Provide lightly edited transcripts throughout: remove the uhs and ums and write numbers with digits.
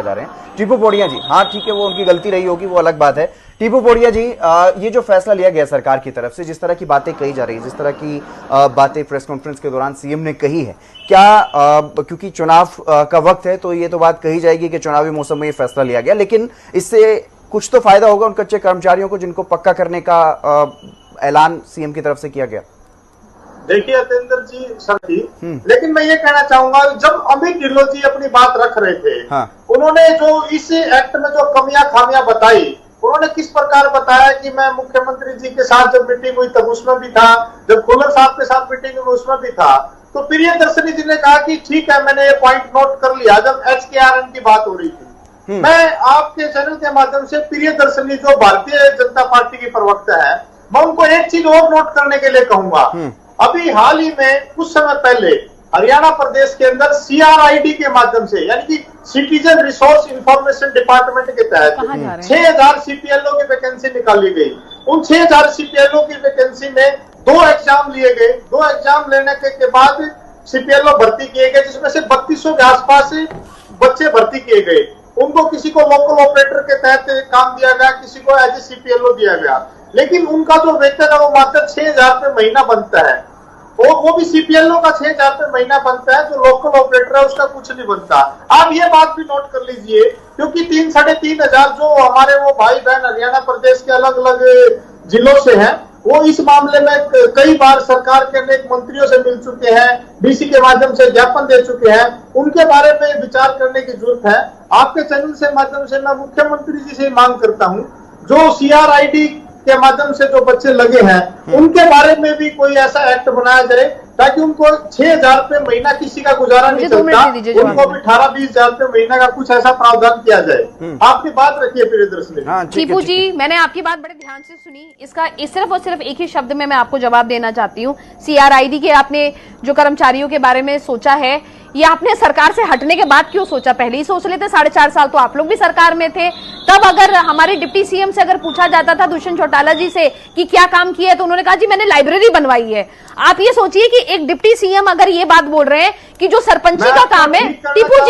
जा रहे हैं। टीपू पोड़िया जी, हाँ ठीक है, वो उनकी गलती रही होगी, वो अलग बात है। टीपू पोड़िया जी, ये जो फैसला लिया गया सरकार की तरफ से, जिस तरह की बातें कही जा रही है, जिस तरह की बातें प्रेस कॉन्फ्रेंस के दौरान सीएम ने कही है, क्या क्योंकि चुनाव का वक्त है तो ये तो बात कही जाएगी कि चुनावी मौसम में ये फैसला लिया गया, लेकिन इससे कुछ तो फायदा होगा उन कच्चे कर्मचारियों को जिनको पक्का करने का ऐलान सीएम की तरफ से किया गया? देखिए अतेंद्र जी, साथी, लेकिन मैं ये कहना चाहूंगा, जब अमित ढिल्लों जी अपनी बात रख रहे थे, हाँ। उन्होंने जो इस एक्ट में जो कमियां खामियां बताई, उन्होंने किस प्रकार बताया कि मैं मुख्यमंत्री जी के साथ जब मीटिंग हुई तब उसमें भी था, जब खुल्लर साहब के साथ मीटिंग हुई उसमें भी था। तो प्रियदर्शनी जी ने कहा कि ठीक है, मैंने ये पॉइंट नोट कर लिया जब HKRN की बात हो रही थी। मैं आपके चैनल के माध्यम से प्रियदर्शनी जो भारतीय जनता पार्टी की प्रवक्ता है, मैं उनको एक चीज और नोट करने के लिए कहूंगा। अभी हाल ही में कुछ समय पहले हरियाणा प्रदेश के अंदर CRID के माध्यम से, यानी कि सिटीजन रिसोर्स इंफॉर्मेशन डिपार्टमेंट के तहत 6000 CPLO की वैकेंसी निकाली गई। उन 6000 CPLO की वैकेंसी में 2 एग्जाम लिए गए। 2 एग्जाम लेने के बाद CPLO भर्ती किए गए, जिसमें से 3200 के आसपास बच्चे भर्ती किए गए। उनको किसी को लोकल ऑपरेटर के तहत काम दिया गया, किसी को एज ए CPLO दिया गया, लेकिन उनका जो वेतन है वो मात्र 6000 रुपए महीना बनता है। वो भी CPLO का 6000 रुपए महीना बनता है, जो लोकल ऑपरेटर है उसका कुछ नहीं बनता। आप ये बात भी नोट कर लीजिए, क्योंकि 3-3.5 हजार जो हमारे वो भाई बहन हरियाणा प्रदेश के अलग अलग जिलों से हैं, वो इस मामले में कई बार सरकार के अनेक मंत्रियों से मिल चुके हैं, DC के माध्यम से ज्ञापन दे चुके हैं। उनके बारे में विचार करने की जरूरत है। आपके चैनल से माध्यम से मैं मुख्यमंत्री जी से मांग करता हूं, जो CRID के माध्यम से जो बच्चे लगे हैं, उनके बारे में भी कोई ऐसा एक्ट बनाया जाए ताकि उनको 6000 रुपए महीना किसी का गुजारा नहीं चलता, उनको भी 18-20 हजार रुपए महीना का कुछ ऐसा प्रावधान किया जाए। आपकी बात रखिए प्रियदर्शनी। टीपू जी, मैंने आपकी बात बड़े ध्यान से सुनी। इसका सिर्फ और सिर्फ एक ही शब्द में मैं आपको जवाब देना चाहती हूँ। CRID के आपने जो कर्मचारियों के बारे में सोचा है, ये आपने सरकार से हटने के बाद क्यों सोचा? पहले ही सोच लेते, 4.5 साल तो आप लोग भी सरकार में थे। तब अगर हमारे डिप्टी CM से अगर पूछा जाता था दुष्यंत चौटाला जी से कि क्या काम किया है, तो उन्होंने कहा जी मैंने लाइब्रेरी बनवाई है। आप ये सोचिए कि एक डिप्टी CM अगर ये बात बोल रहे हैं कि जो सरपंची का काम है, टीपू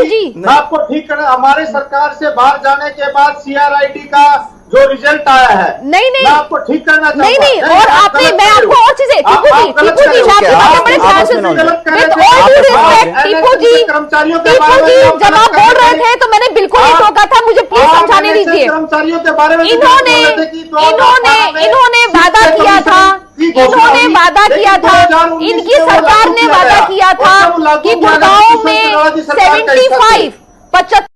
जी, मैं आपको ठीक करना, हमारे सरकार से बाहर जाने के बाद CRID का जो रिजल्ट आया है, नहीं मैं आपको ठीक करना चाहूंगा। नहीं, और आपने, मैं आपको और चीजें, टीपू जी, मैं आपकी बातें बड़े ध्यान से सुन, टीपू जी, जब आप बोल रहे थे तो मैंने बिल्कुल नहीं टोका था, मुझे प्लीज समझाने दीजिए। कर्मचारियों के बारे में इन्होंने वादा किया था, इनकी सरकार ने वादा किया था कि गुड़गांव में 75